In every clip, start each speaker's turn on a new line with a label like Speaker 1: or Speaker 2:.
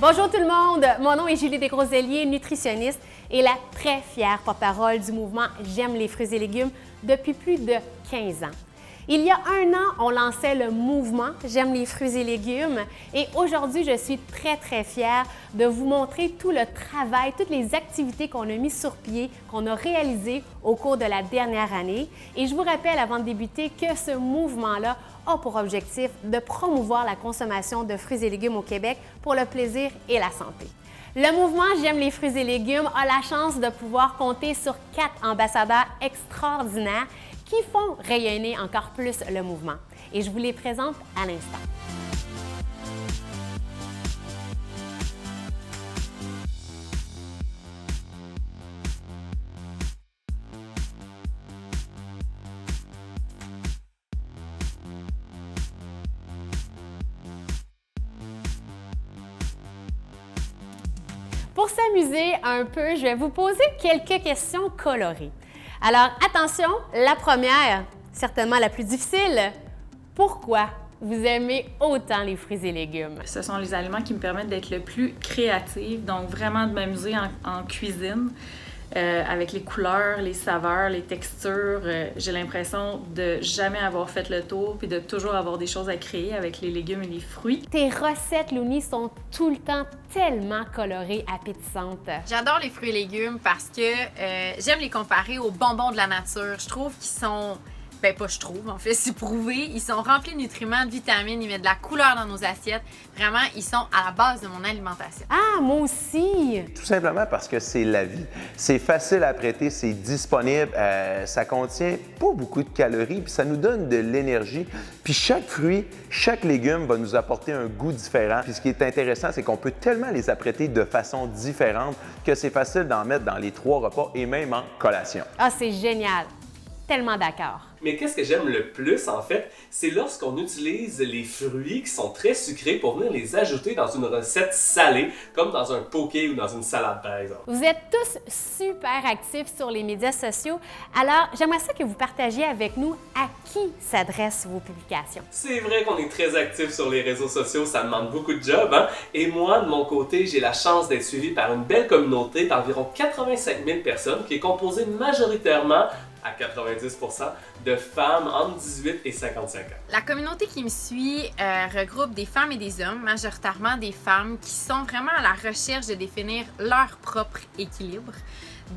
Speaker 1: Bonjour tout le monde, mon nom est Julie Desgroselliers, nutritionniste et la très fière porte-parole du mouvement J'aime les fruits et légumes depuis plus de 15 ans. Il y a un an, on lançait le mouvement J'aime les fruits et légumes et aujourd'hui, je suis très fière de vous montrer tout le travail, toutes les activités qu'on a mis sur pied, qu'on a réalisées au cours de la dernière année. Et je vous rappelle avant de débuter que ce mouvement-là a pour objectif de promouvoir la consommation de fruits et légumes au Québec pour le plaisir et la santé. Le mouvement J'aime les fruits et légumes a la chance de pouvoir compter sur 4 ambassadeurs extraordinaires qui font rayonner encore plus le mouvement. Et je vous les présente à l'instant. Pour s'amuser un peu, je vais vous poser quelques questions colorées. Alors, attention, la première, certainement la plus difficile. Pourquoi vous aimez autant les fruits et légumes?
Speaker 2: Ce sont les aliments qui me permettent d'être le plus créative, donc vraiment de m'amuser en cuisine. Avec les couleurs, les saveurs, les textures, j'ai l'impression de jamais avoir fait le tour puis de toujours avoir des choses à créer avec les légumes et les fruits.
Speaker 1: Tes recettes, Louni, sont tout le temps tellement colorées, appétissantes.
Speaker 3: J'adore les fruits et légumes parce que j'aime les comparer aux bonbons de la nature. Je trouve qu'ils sont... Ben pas je trouve, en fait, c'est prouvé. Ils sont remplis de nutriments, de vitamines, ils mettent de la couleur dans nos assiettes. Vraiment, ils sont à la base de mon alimentation.
Speaker 1: Ah, moi aussi!
Speaker 4: Tout simplement parce que c'est la vie. C'est facile à prêter, c'est disponible, ça contient pas beaucoup de calories, puis ça nous donne de l'énergie. Puis chaque fruit, chaque légume va nous apporter un goût différent. Puis ce qui est intéressant, c'est qu'on peut tellement les apprêter de façon différente que c'est facile d'en mettre dans les 3 repas et même en collation.
Speaker 1: Ah, c'est génial! Tellement d'accord.
Speaker 5: Mais qu'est-ce que j'aime le plus, en fait, c'est lorsqu'on utilise les fruits qui sont très sucrés pour venir les ajouter dans une recette salée, comme dans un poké ou dans une salade, par exemple.
Speaker 1: Vous êtes tous super actifs sur les médias sociaux, alors j'aimerais ça que vous partagiez avec nous à qui s'adressent vos publications.
Speaker 5: C'est vrai qu'on est très actifs sur les réseaux sociaux, ça demande beaucoup de job, hein? Et moi, de mon côté, j'ai la chance d'être suivi par une belle communauté d'environ 85 000 personnes qui est composée majoritairement à 90% de femmes entre 18 et 55 ans.
Speaker 3: La communauté qui me suit regroupe des femmes et des hommes, majoritairement des femmes qui sont vraiment à la recherche de définir leur propre équilibre.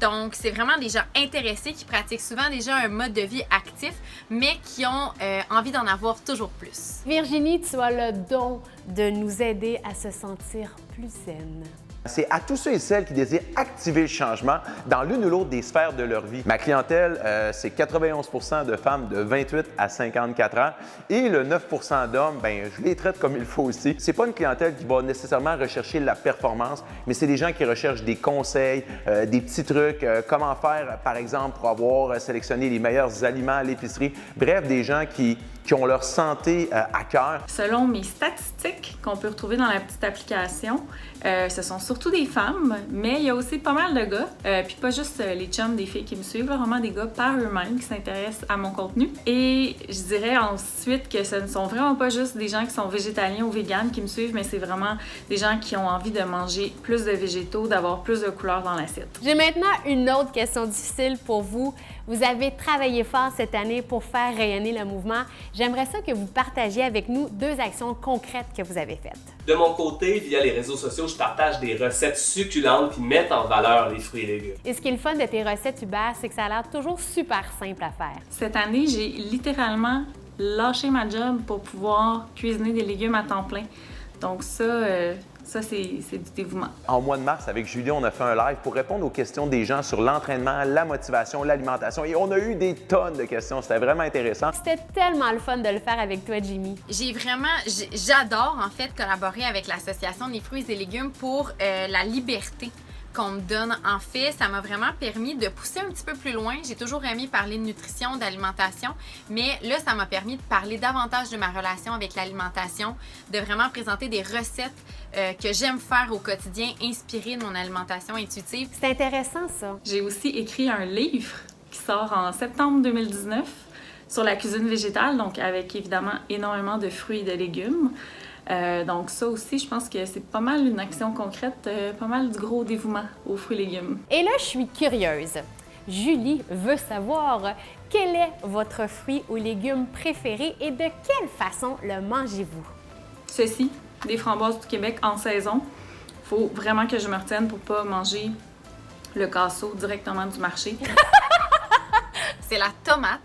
Speaker 3: Donc, c'est vraiment des gens intéressés qui pratiquent souvent déjà un mode de vie actif, mais qui ont envie d'en avoir toujours plus.
Speaker 1: Virginie, tu as le don de nous aider à se sentir plus zen.
Speaker 4: C'est à tous ceux et celles qui désirent activer le changement dans l'une ou l'autre des sphères de leur vie. Ma clientèle, c'est 91% de femmes de 28 à 54 ans et le 9% d'hommes, ben je les traite comme il faut aussi. C'est pas une clientèle qui va nécessairement rechercher la performance, mais c'est des gens qui recherchent des conseils, des petits trucs, comment faire, par exemple, pour avoir sélectionné les meilleurs aliments à l'épicerie. Bref, des gens qui ont leur santé à cœur.
Speaker 2: Selon mes statistiques qu'on peut retrouver dans la petite application, ce sont surtout des femmes, mais il y a aussi pas mal de gars, puis pas juste les chums des filles qui me suivent, là, vraiment des gars par eux-mêmes qui s'intéressent à mon contenu. Et je dirais ensuite que ce ne sont vraiment pas juste des gens qui sont végétaliens ou véganes qui me suivent, mais c'est vraiment des gens qui ont envie de manger plus de végétaux, d'avoir plus de couleurs dans l'assiette.
Speaker 1: J'ai maintenant une autre question difficile pour vous. Vous avez travaillé fort cette année pour faire rayonner le mouvement. J'aimerais ça que vous partagiez avec nous 2 actions concrètes que vous avez faites.
Speaker 5: De mon côté, via les réseaux sociaux, je partage des recettes succulentes qui mettent en valeur les fruits et légumes.
Speaker 1: Et ce qui est le fun de tes recettes, Hubert, c'est que ça a l'air toujours super simple à faire.
Speaker 2: Cette année, j'ai littéralement lâché ma job pour pouvoir cuisiner des légumes à temps plein. Donc ça, c'est du dévouement.
Speaker 4: En mois de mars, avec Julie, on a fait un live pour répondre aux questions des gens sur l'entraînement, la motivation, l'alimentation. Et on a eu des tonnes de questions. C'était vraiment intéressant.
Speaker 1: C'était tellement le fun de le faire avec toi, Jimmy.
Speaker 3: J'adore en fait collaborer avec l'Association des fruits et légumes pour la liberté qu'on me donne. En fait, ça m'a vraiment permis de pousser un petit peu plus loin. J'ai toujours aimé parler de nutrition, d'alimentation, mais là, ça m'a permis de parler davantage de ma relation avec l'alimentation, de vraiment présenter des recettes que j'aime faire au quotidien, inspirées de mon alimentation intuitive.
Speaker 1: C'est intéressant, ça.
Speaker 2: J'ai aussi écrit un livre qui sort en septembre 2019 sur la cuisine végétale, donc avec évidemment énormément de fruits et de légumes. Donc ça aussi, je pense que c'est pas mal une action concrète, pas mal du gros dévouement aux fruits et légumes.
Speaker 1: Et là, je suis curieuse. Julie veut savoir quel est votre fruit ou légume préféré et de quelle façon le mangez-vous?
Speaker 2: Ceci, des framboises du Québec en saison. Faut vraiment que je me retienne pour pas manger le casseau directement du marché.
Speaker 3: C'est la tomate.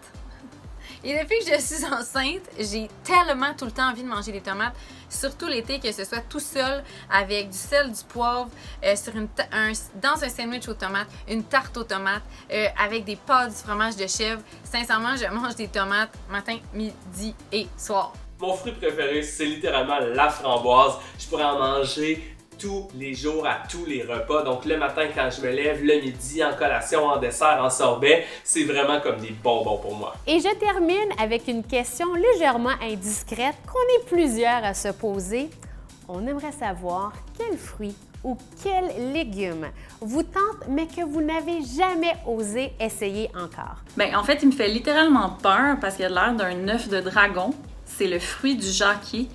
Speaker 3: Et depuis que je suis enceinte, j'ai tellement tout le temps envie de manger des tomates, surtout l'été, que ce soit tout seul, avec du sel, du poivre, dans un sandwich aux tomates, une tarte aux tomates, avec des pâtes, du fromage de chèvre. Sincèrement, je mange des tomates matin, midi et soir.
Speaker 5: Mon fruit préféré, c'est littéralement la framboise. Je pourrais en manger tous les jours, à tous les repas. Donc le matin quand je me lève, le midi, en collation, en dessert, en sorbet, c'est vraiment comme des bonbons pour moi.
Speaker 1: Et je termine avec une question légèrement indiscrète qu'on est plusieurs à se poser. On aimerait savoir quel fruit ou quel légume vous tente mais que vous n'avez jamais osé essayer encore.
Speaker 2: Ben, en fait, il me fait littéralement peur parce qu'il a l'air d'un œuf de dragon. C'est le fruit du jacquier.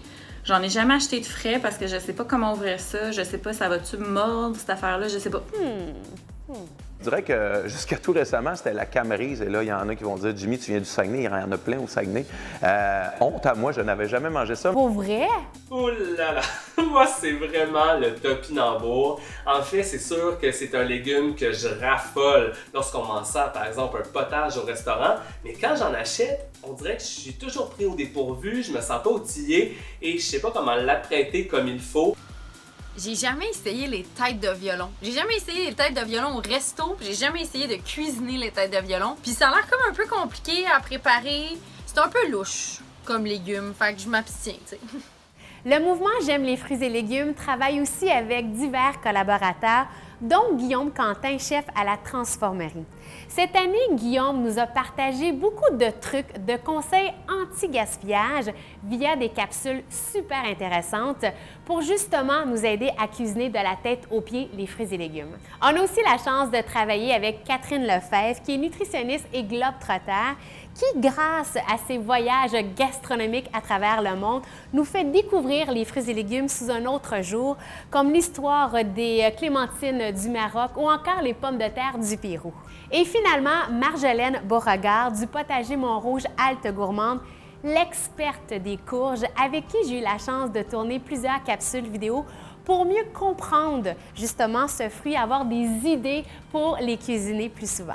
Speaker 2: J'en ai jamais acheté de frais parce que je sais pas comment ouvrir ça. Je sais pas, ça va-tu mordre cette affaire-là? Je sais pas.
Speaker 4: Je dirais que jusqu'à tout récemment, c'était la camerise. Et là, il y en a qui vont dire « Jimmy, tu viens du Saguenay. » Il y en a plein au Saguenay. Honte à moi, je n'avais jamais mangé ça.
Speaker 1: Pour vrai?
Speaker 5: Oh là là! Moi, c'est vraiment le topinambour. En fait, c'est sûr que c'est un légume que je raffole lorsqu'on m'en sert, par exemple, un potage au restaurant. Mais quand j'en achète, on dirait que je suis toujours pris au dépourvu, je me sens pas outillé et je sais pas comment l'apprêter comme il faut.
Speaker 3: J'ai jamais essayé les têtes de violon. J'ai jamais essayé les têtes de violon au resto, puis j'ai jamais essayé de cuisiner les têtes de violon. Puis ça a l'air comme un peu compliqué à préparer. C'est un peu louche comme légume, fait que je m'abstiens, tu sais.
Speaker 1: Le mouvement J'aime les fruits et légumes travaille aussi avec divers collaborateurs, dont Guillaume Quentin, chef à la Transformerie. Cette année, Guillaume nous a partagé beaucoup de trucs, de conseils anti-gaspillage via des capsules super intéressantes pour justement nous aider à cuisiner de la tête aux pieds les fruits et légumes. On a aussi la chance de travailler avec Catherine Lefebvre, qui est nutritionniste et globe-trotter, qui, grâce à ses voyages gastronomiques à travers le monde, nous fait découvrir les fruits et légumes sous un autre jour, comme l'histoire des clémentines du Maroc ou encore les pommes de terre du Pérou. Et finalement, Marjolaine Beauregard du potager Montrouge Halte Gourmande, l'experte des courges, avec qui j'ai eu la chance de tourner plusieurs capsules vidéo pour mieux comprendre justement ce fruit, avoir des idées pour les cuisiner plus souvent.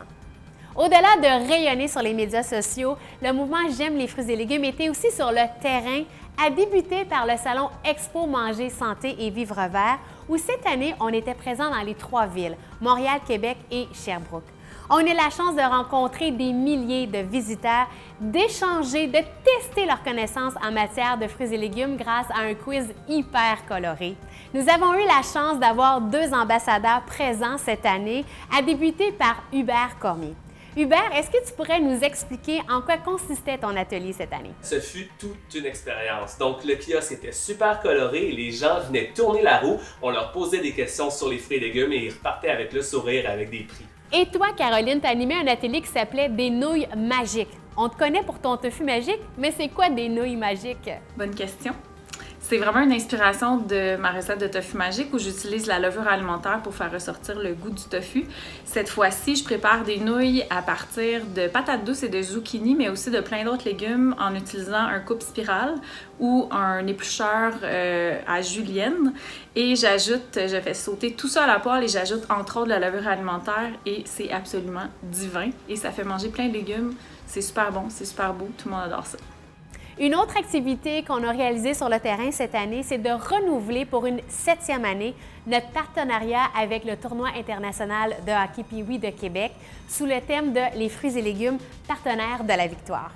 Speaker 1: Au-delà de rayonner sur les médias sociaux, le mouvement J'aime les fruits et légumes était aussi sur le terrain, à débuter par le salon Expo Manger, Santé et Vivre Vert, où cette année, on était présent dans les 3 villes, Montréal, Québec et Sherbrooke. On a eu la chance de rencontrer des milliers de visiteurs, d'échanger, de tester leurs connaissances en matière de fruits et légumes grâce à un quiz hyper coloré. Nous avons eu la chance d'avoir 2 ambassadeurs présents cette année, à débuter par Hubert Cormier. Hubert, est-ce que tu pourrais nous expliquer en quoi consistait ton atelier cette année?
Speaker 5: Ce fut toute une expérience. Donc, le kiosque était super coloré et les gens venaient tourner la roue. On leur posait des questions sur les fruits et légumes et ils repartaient avec le sourire, avec des prix.
Speaker 1: Et toi, Caroline, tu as animé un atelier qui s'appelait Des nouilles magiques. On te connaît pour ton tofu magique, mais c'est quoi des nouilles magiques?
Speaker 2: Bonne question. C'est vraiment une inspiration de ma recette de tofu magique où j'utilise la levure alimentaire pour faire ressortir le goût du tofu. Cette fois-ci, je prépare des nouilles à partir de patates douces et de zucchini, mais aussi de plein d'autres légumes en utilisant un coupe spirale ou un éplucheur à julienne. Et je fais sauter tout ça à la poêle et j'ajoute entre autres la levure alimentaire et c'est absolument divin. Et ça fait manger plein de légumes. C'est super bon, c'est super beau, tout le monde adore ça.
Speaker 1: Une autre activité qu'on a réalisée sur le terrain cette année, c'est de renouveler pour une 7e année notre partenariat avec le Tournoi international de hockey Pee-Wee de Québec sous le thème de « Les fruits et légumes, partenaires de la victoire ».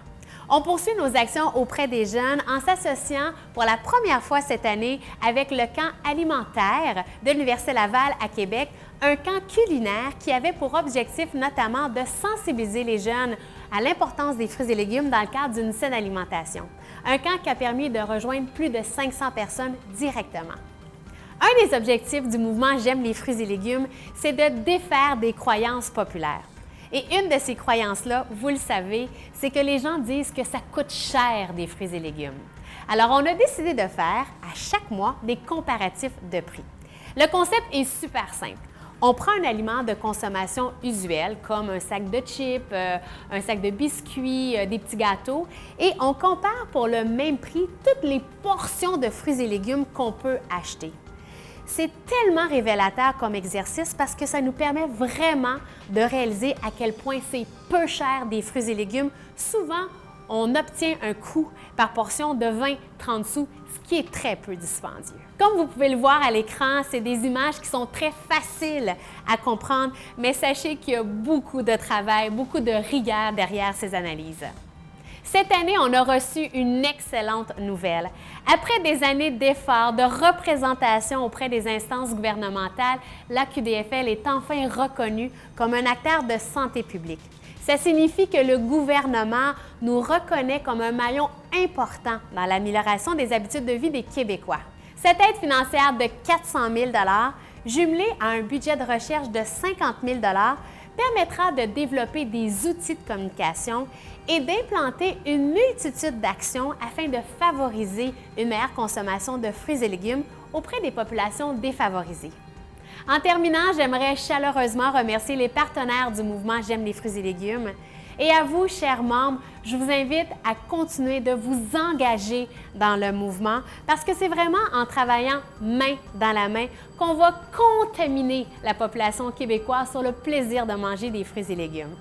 Speaker 1: On poursuit nos actions auprès des jeunes en s'associant pour la première fois cette année avec le camp alimentaire de l'Université Laval à Québec, un camp culinaire qui avait pour objectif notamment de sensibiliser les jeunes à l'importance des fruits et légumes dans le cadre d'une saine alimentation. Un camp qui a permis de rejoindre plus de 500 personnes directement. Un des objectifs du mouvement J'aime les fruits et légumes, c'est de défaire des croyances populaires. Et une de ces croyances-là, vous le savez, c'est que les gens disent que ça coûte cher des fruits et légumes. Alors, on a décidé de faire, à à chaque mois des comparatifs de prix. Le concept est super simple. On prend un aliment de consommation usuel, comme un sac de chips, un sac de biscuits, des petits gâteaux, et on compare pour le même prix toutes les portions de fruits et légumes qu'on peut acheter. C'est tellement révélateur comme exercice parce que ça nous permet vraiment de réaliser à quel point c'est peu cher des fruits et légumes. Souvent, on obtient un coût par portion de 20-30 sous, ce qui est très peu dispendieux. Comme vous pouvez le voir à l'écran, c'est des images qui sont très faciles à comprendre, mais sachez qu'il y a beaucoup de travail, beaucoup de rigueur derrière ces analyses. Cette année, on a reçu une excellente nouvelle. Après des années d'efforts, de représentation auprès des instances gouvernementales, la QDFL est enfin reconnue comme un acteur de santé publique. Ça signifie que le gouvernement nous reconnaît comme un maillon important dans l'amélioration des habitudes de vie des Québécois. Cette aide financière de 400 000 jumelée à un budget de recherche de 50 000 permettra de développer des outils de communication et d'implanter une multitude d'actions afin de favoriser une meilleure consommation de fruits et légumes auprès des populations défavorisées. En terminant, j'aimerais chaleureusement remercier les partenaires du mouvement J'aime les fruits et légumes. Et à vous, chers membres, je vous invite à continuer de vous engager dans le mouvement parce que c'est vraiment en travaillant main dans la main qu'on va contaminer la population québécoise sur le plaisir de manger des fruits et légumes.